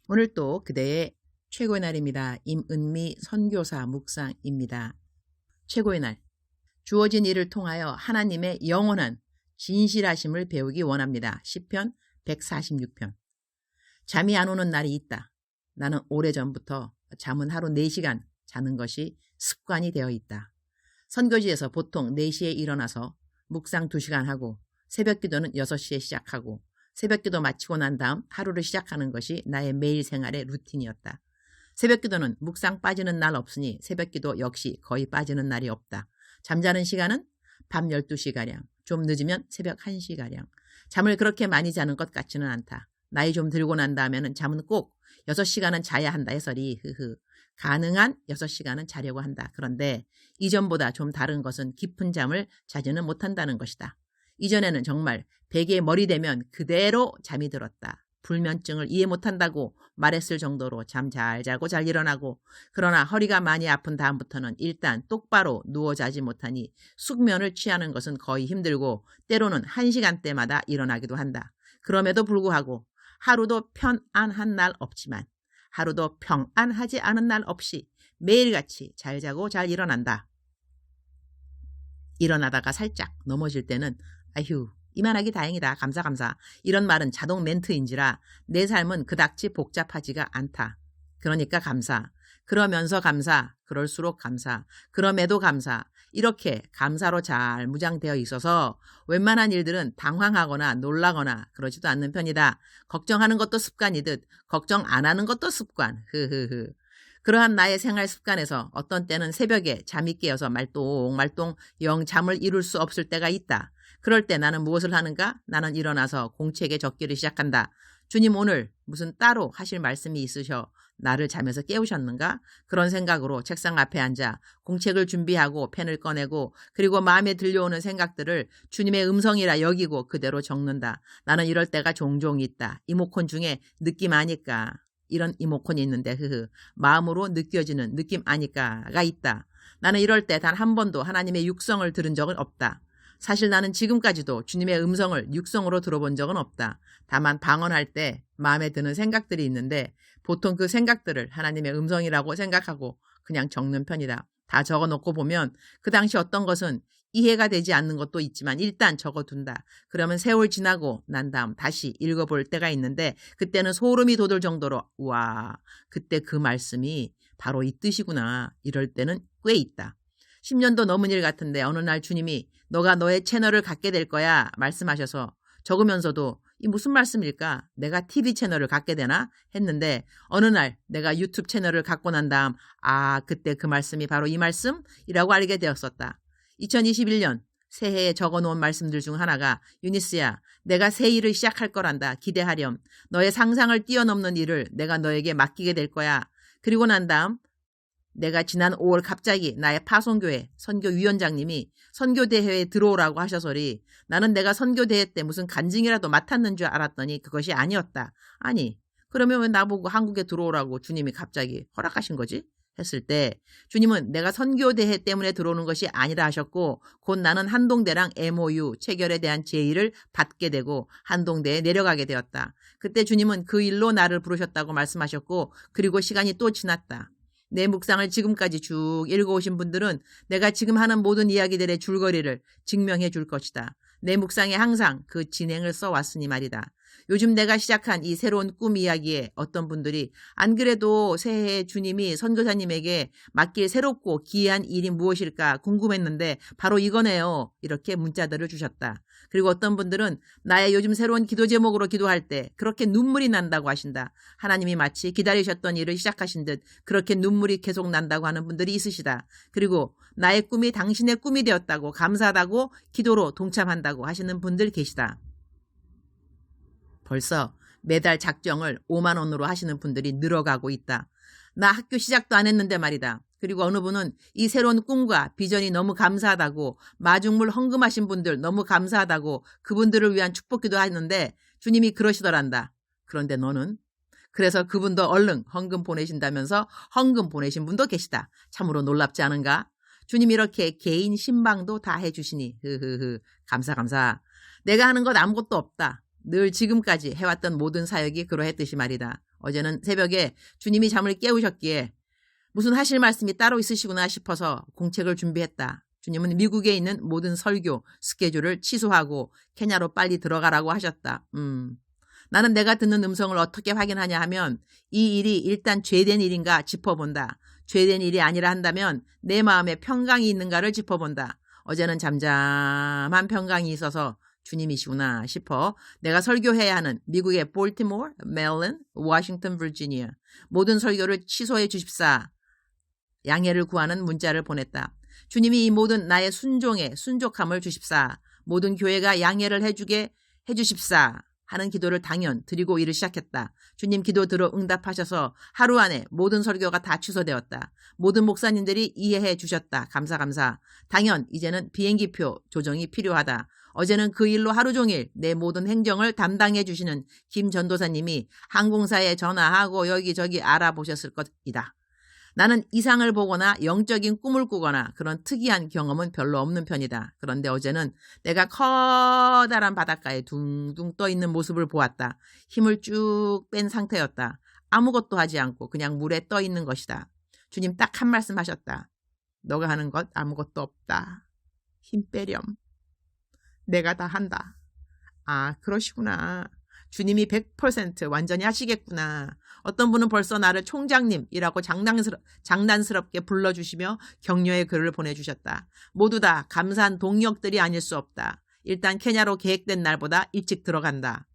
오늘 또 그대의 최고의 날입니다. 임은미 선교사 묵상입니다. 최고의 날. 주어진 일을 통하여 하나님의 영원한 진실하심을 배우기 원합니다. 시편 146편. 잠이 안 오는 날이 있다. 나는 오래전부터 잠은 하루 4시간 자는 것이 습관이 되어 있다. 선교지에서 보통 4시에 일어나서 묵상 2시간 하고 새벽 기도는 6시에 시작하고 새벽 기도 마치고 난 다음 하루를 시작하는 것이 나의 매일 생활의 루틴이었다. 새벽 기도는 묵상 빠지는 날 없으니 새벽 기도 역시 거의 빠지는 날이 없다. 잠자는 시간은 밤 12시가량, 좀 늦으면 새벽 1시가량. 잠을 그렇게 많이 자는 것 같지는 않다. 나이 좀 들고 난 다음에는 잠은 꼭 6시간은 자야 한다 해서리 가능한 6시간은 자려고 한다. 그런데 이전보다 좀 다른 것은 깊은 잠을 자지는 못한다는 것이다. 이전에는 정말 베개에 머리 대면 그대로 잠이 들었다. 불면증을 이해 못한다고 말했을 정도로 잠 잘 자고 잘 일어나고, 그러나 허리가 많이 아픈 다음부터는 일단 똑바로 누워 자지 못하니 숙면을 취하는 것은 거의 힘들고 때로는 1시간대마다 일어나기도 한다. 그럼에도 불구하고 하루도 편안한 날 없지만 하루도 평안하지 않은 날 없이 매일같이 잘 자고 잘 일어난다. 일어나다가 살짝 넘어질 때는 아휴 이만하기 다행이다 감사 이런 말은 자동 멘트인지라 내 삶은 그닥지 복잡하지가 않다. 그러니까 감사, 그러면서 감사, 그럴수록 감사, 그럼에도 감사, 이렇게 감사로 잘 무장되어 있어서 웬만한 일들은 당황하거나 놀라거나 그러지도 않는 편이다. 걱정하는 것도 습관이듯 걱정 안 하는 것도 습관. 그러한 나의 생활 습관에서 어떤 때는 새벽에 잠이 깨어서 말똥말똥 영 잠을 이룰 수 없을 때가 있다. 그럴 때 나는 무엇을 하는가? 나는 일어나서 공책에 적기를 시작한다. 주님 오늘 무슨 따로 하실 말씀이 있으셔 나를 잠에서 깨우셨는가? 그런 생각으로 책상 앞에 앉아 공책을 준비하고 펜을 꺼내고 그리고 마음에 들려오는 생각들을 주님의 음성이라 여기고 그대로 적는다. 나는 이럴 때가 종종 있다. 이모콘 중에 느낌 아니까. 이런 이모콘이 있는데 마음으로 느껴지는 느낌 아니까가 있다. 나는 이럴 때 단 한 번도 하나님의 육성을 들은 적은 없다. 사실 나는 지금까지도 주님의 음성을 육성으로 들어본 적은 없다. 다만 방언할 때 마음에 드는 생각들이 있는데 보통 그 생각들을 하나님의 음성이라고 생각하고 그냥 적는 편이다. 다 적어놓고 보면 그 당시 어떤 것은 이해가 되지 않는 것도 있지만 일단 적어둔다. 그러면 세월 지나고 난 다음 다시 읽어볼 때가 있는데 그때는 소름이 돋을 정도로 우와 그때 그 말씀이 바로 이 뜻이구나 이럴 때는 꽤 있다. 10년도 넘은 일 같은데 어느 날 주님이 너가 너의 채널을 갖게 될 거야 말씀하셔서 적으면서도 이 무슨 말씀일까? 내가 TV 채널을 갖게 되나? 했는데 어느 날 내가 유튜브 채널을 갖고 난 다음 그때 그 말씀이 바로 이 말씀이라고 알게 되었었다. 2021년 새해에 적어놓은 말씀들 중 하나가 유니스야 내가 새 일을 시작할 거란다. 기대하렴. 너의 상상을 뛰어넘는 일을 내가 너에게 맡기게 될 거야. 그리고 난 다음 내가 지난 5월 갑자기 나의 파송교회 선교위원장님이 선교대회에 들어오라고 하셔서리 나는 내가 선교대회 때 무슨 간증이라도 맡았는 줄 알았더니 그것이 아니었다. 아니 그러면 왜 나보고 한국에 들어오라고 주님이 갑자기 허락하신 거지? 했을 때 주님은 내가 선교대회 때문에 들어오는 것이 아니라 하셨고 곧 나는 한동대랑 MOU 체결에 대한 제의를 받게 되고 한동대에 내려가게 되었다. 그때 주님은 그 일로 나를 부르셨다고 말씀하셨고 그리고 시간이 또 지났다. 내 묵상을 지금까지 쭉 읽어오신 분들은 내가 지금 하는 모든 이야기들의 줄거리를 증명해 줄 것이다. 내 묵상에 항상 그 진행을 써왔으니 말이다. 요즘 내가 시작한 이 새로운 꿈 이야기에 어떤 분들이 안 그래도 새해에 주님이 선교사님에게 맡길 새롭고 기이한 일이 무엇일까 궁금했는데 바로 이거네요. 이렇게 문자들을 주셨다. 그리고 어떤 분들은 나의 요즘 새로운 기도 제목으로 기도할 때 그렇게 눈물이 난다고 하신다. 하나님이 마치 기다리셨던 일을 시작하신 듯 그렇게 눈물이 계속 난다고 하는 분들이 있으시다. 그리고 나의 꿈이 당신의 꿈이 되었다고 감사하다고 기도로 동참한다고 하시는 분들 계시다. 벌써 매달 작정을 5만 원으로 하시는 분들이 늘어가고 있다. 나 학교 시작도 안 했는데 말이다. 그리고 어느 분은 이 새로운 꿈과 비전이 너무 감사하다고 마중물 헌금하신 분들 너무 감사하다고 그분들을 위한 축복기도 하는데 주님이 그러시더란다. 그런데 너는? 그래서 그분도 얼른 헌금 보내신다면서 헌금 보내신 분도 계시다. 참으로 놀랍지 않은가? 주님 이렇게 개인 신방도 다 해주시니 감사. 내가 하는 것 아무것도 없다. 늘 지금까지 해왔던 모든 사역이 그러했듯이 말이다. 어제는 새벽에 주님이 잠을 깨우셨기에 무슨 하실 말씀이 따로 있으시구나 싶어서 공책을 준비했다. 주님은 미국에 있는 모든 설교 스케줄을 취소하고 케냐로 빨리 들어가라고 하셨다. 나는 내가 듣는 음성을 어떻게 확인하냐 하면 이 일이 일단 죄된 일인가 짚어본다. 죄된 일이 아니라 한다면 내 마음에 평강이 있는가를 짚어본다. 어제는 잠잠한 평강이 있어서 주님이시구나 싶어 내가 설교해야 하는 미국의 볼티모어, 메릴랜드, 워싱턴, 버지니아 모든 설교를 취소해 주십사. 양해를 구하는 문자를 보냈다. 주님이 이 모든 나의 순족함을 주십사. 모든 교회가 양해를 해주십사. 하는 기도를 당연 드리고 일을 시작했다. 주님 기도 들어 응답하셔서 하루 안에 모든 설교가 다 취소되었다. 모든 목사님들이 이해해 주셨다. 감사. 당연 이제는 비행기표 조정이 필요하다. 어제는 그 일로 하루 종일 내 모든 행정을 담당해 주시는 김 전도사님이 항공사에 전화하고 여기저기 알아보셨을 것이다. 나는 이상을 보거나 영적인 꿈을 꾸거나 그런 특이한 경험은 별로 없는 편이다. 그런데 어제는 내가 커다란 바닷가에 둥둥 떠있는 모습을 보았다. 힘을 쭉 뺀 상태였다. 아무것도 하지 않고 그냥 물에 떠있는 것이다. 주님 딱 한 말씀 하셨다. 너가 하는 것 아무것도 없다. 힘 빼렴. 내가 다 한다. 아, 그러시구나. 주님이 100% 완전히 하시겠구나. 어떤 분은 벌써 나를 총장님이라고 장난스럽게 불러주시며 격려의 글을 보내주셨다. 모두 다 감사한 동력들이 아닐 수 없다. 일단 케냐로 계획된 날보다 일찍 들어간다.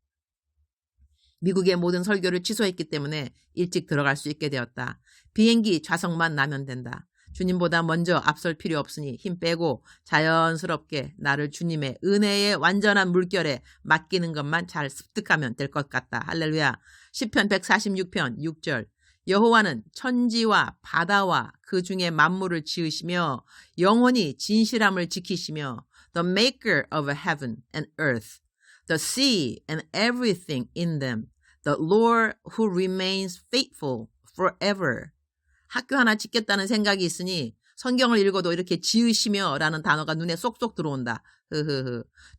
미국의 모든 설교를 취소했기 때문에 일찍 들어갈 수 있게 되었다. 비행기 좌석만 나면 된다. 주님보다 먼저 앞설 필요 없으니 힘 빼고 자연스럽게 나를 주님의 은혜의 완전한 물결에 맡기는 것만 잘 습득하면 될 것 같다. 할렐루야. 시편 146편 6절 여호와는 천지와 바다와 그 중에 만물을 지으시며 영원히 진실함을 지키시며 The maker of heaven and earth, the sea and everything in them, the Lord who remains faithful forever. 학교 하나 짓겠다는 생각이 있으니 성경을 읽어도 이렇게 지으시며 라는 단어가 눈에 쏙쏙 들어온다.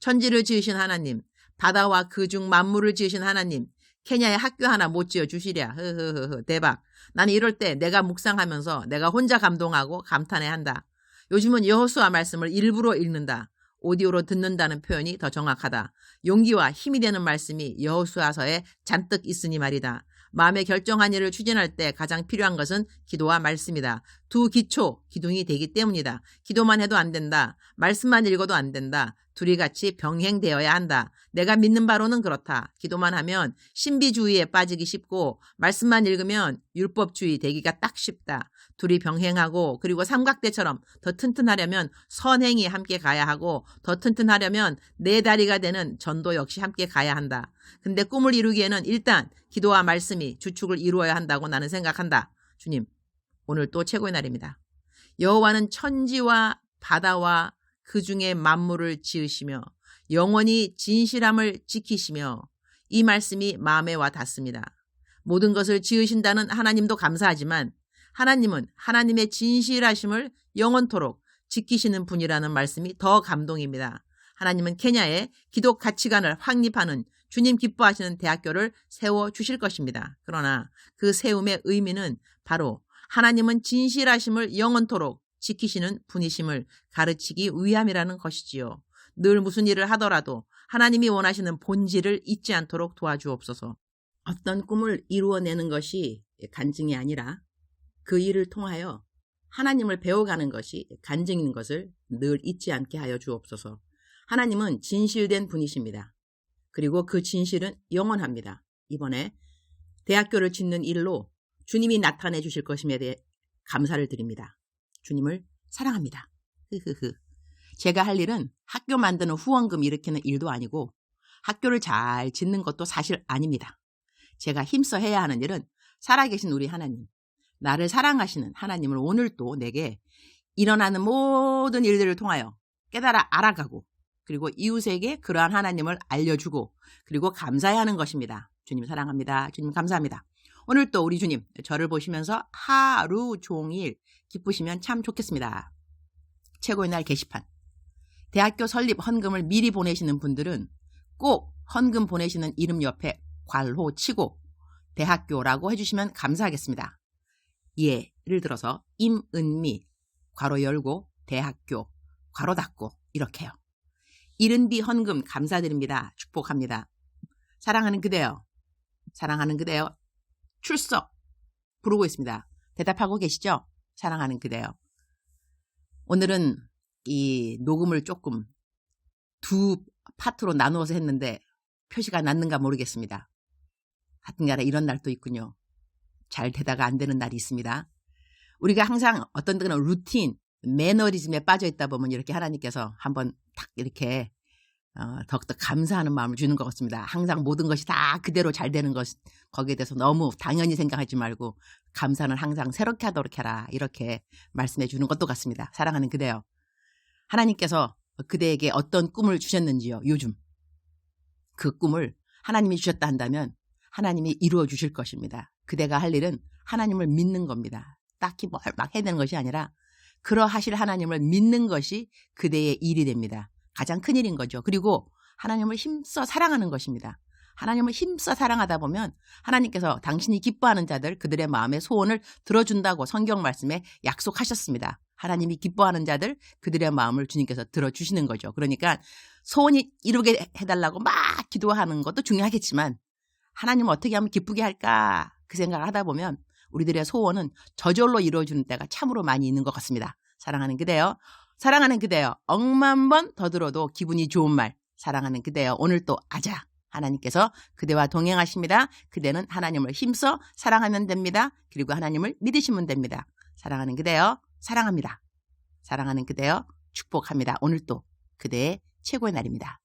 천지를 지으신 하나님, 바다와 그중 만물을 지으신 하나님, 케냐에 학교 하나 못 지어주시랴. 대박. 나는 이럴 때 내가 묵상하면서 내가 혼자 감동하고 감탄해한다. 요즘은 여호수아 말씀을 일부러 읽는다. 오디오로 듣는다는 표현이 더 정확하다. 용기와 힘이 되는 말씀이 여호수아서에 잔뜩 있으니 말이다. 마음에 결정한 일을 추진할 때 가장 필요한 것은 기도와 말씀이다. 두 기초, 기둥이 되기 때문이다. 기도만 해도 안 된다. 말씀만 읽어도 안 된다. 둘이 같이 병행되어야 한다. 내가 믿는 바로는 그렇다. 기도만 하면 신비주의에 빠지기 쉽고 말씀만 읽으면 율법주의 되기가 딱 쉽다. 둘이 병행하고 그리고 삼각대처럼 더 튼튼하려면 선행이 함께 가야 하고 더 튼튼하려면 네 다리가 되는 전도 역시 함께 가야 한다. 근데 꿈을 이루기에는 일단 기도와 말씀이 주축을 이루어야 한다고 나는 생각한다. 주님, 오늘 또 최고의 날입니다. 여호와는 천지와 바다와 그 중에 만물을 지으시며 영원히 진실함을 지키시며 이 말씀이 마음에 와 닿습니다. 모든 것을 지으신다는 하나님도 감사하지만 하나님은 하나님의 진실하심을 영원토록 지키시는 분이라는 말씀이 더 감동입니다. 하나님은 케냐에 기독 가치관을 확립하는 주님 기뻐하시는 대학교를 세워주실 것입니다. 그러나 그 세움의 의미는 바로 하나님은 진실하심을 영원토록 지키시는 분이심을 가르치기 위함이라는 것이지요. 늘 무슨 일을 하더라도 하나님이 원하시는 본질을 잊지 않도록 도와주옵소서. 어떤 꿈을 이루어내는 것이 간증이 아니라 그 일을 통하여 하나님을 배워가는 것이 간증인 것을 늘 잊지 않게 하여 주옵소서. 하나님은 진실된 분이십니다. 그리고 그 진실은 영원합니다. 이번에 대학교를 짓는 일로 주님이 나타내 주실 것임에 대해 감사를 드립니다. 주님을 사랑합니다. 제가 할 일은 학교 만드는 후원금 일으키는 일도 아니고 학교를 잘 짓는 것도 사실 아닙니다. 제가 힘써 해야 하는 일은 살아계신 우리 하나님, 나를 사랑하시는 하나님을 오늘 또 내게 일어나는 모든 일들을 통하여 깨달아 알아가고 그리고 이웃에게 그러한 하나님을 알려주고 그리고 감사해야 하는 것입니다. 주님 사랑합니다. 주님 감사합니다. 오늘 또 우리 주님 저를 보시면서 하루 종일 기쁘시면 참 좋겠습니다. 최고의 날 게시판. 대학교 설립 헌금을 미리 보내시는 분들은 꼭 헌금 보내시는 이름 옆에 괄호 치고 대학교라고 해주시면 감사하겠습니다. 예를 들어서 임은미 괄호 열고 대학교 괄호 닫고 이렇게요. 이른비 헌금 감사드립니다. 축복합니다. 사랑하는 그대여, 사랑하는 그대여 출석 부르고 있습니다. 대답하고 계시죠? 사랑하는 그대여. 오늘은 이 녹음을 조금 두 파트로 나누어서 했는데 표시가 났는가 모르겠습니다. 하여튼간에 이런 날도 있군요. 잘 되다가 안 되는 날이 있습니다. 우리가 항상 어떤 때는 루틴, 매너리즘에 빠져 있다 보면 이렇게 하나님께서 한번 딱 이렇게 더욱더 감사하는 마음을 주는 것 같습니다. 항상 모든 것이 다 그대로 잘 되는 것, 거기에 대해서 너무 당연히 생각하지 말고 감사는 항상 새롭게 하도록 해라. 이렇게 말씀해 주는 것도 같습니다. 사랑하는 그대여. 하나님께서 그대에게 어떤 꿈을 주셨는지요. 요즘 그 꿈을 하나님이 주셨다 한다면 하나님이 이루어 주실 것입니다. 그대가 할 일은 하나님을 믿는 겁니다. 딱히 뭘 막 해야 되는 것이 아니라 그러하실 하나님을 믿는 것이 그대의 일이 됩니다. 가장 큰 일인 거죠. 그리고 하나님을 힘써 사랑하는 것입니다. 하나님을 힘써 사랑하다 보면 하나님께서 당신이 기뻐하는 자들 그들의 마음의 소원을 들어준다고 성경 말씀에 약속하셨습니다. 하나님이 기뻐하는 자들 그들의 마음을 주님께서 들어주시는 거죠. 그러니까 소원이 이루게 해달라고 막 기도하는 것도 중요하겠지만 하나님은 어떻게 하면 기쁘게 할까 그 생각을 하다 보면 우리들의 소원은 저절로 이루어지는 때가 참으로 많이 있는 것 같습니다. 사랑하는 그대여, 사랑하는 그대여, 억만 번 더 들어도 기분이 좋은 말. 사랑하는 그대여, 오늘 또 아자. 하나님께서 그대와 동행하십니다. 그대는 하나님을 힘써 사랑하면 됩니다. 그리고 하나님을 믿으시면 됩니다. 사랑하는 그대여, 사랑합니다. 사랑하는 그대여, 축복합니다. 오늘 또 그대의 최고의 날입니다.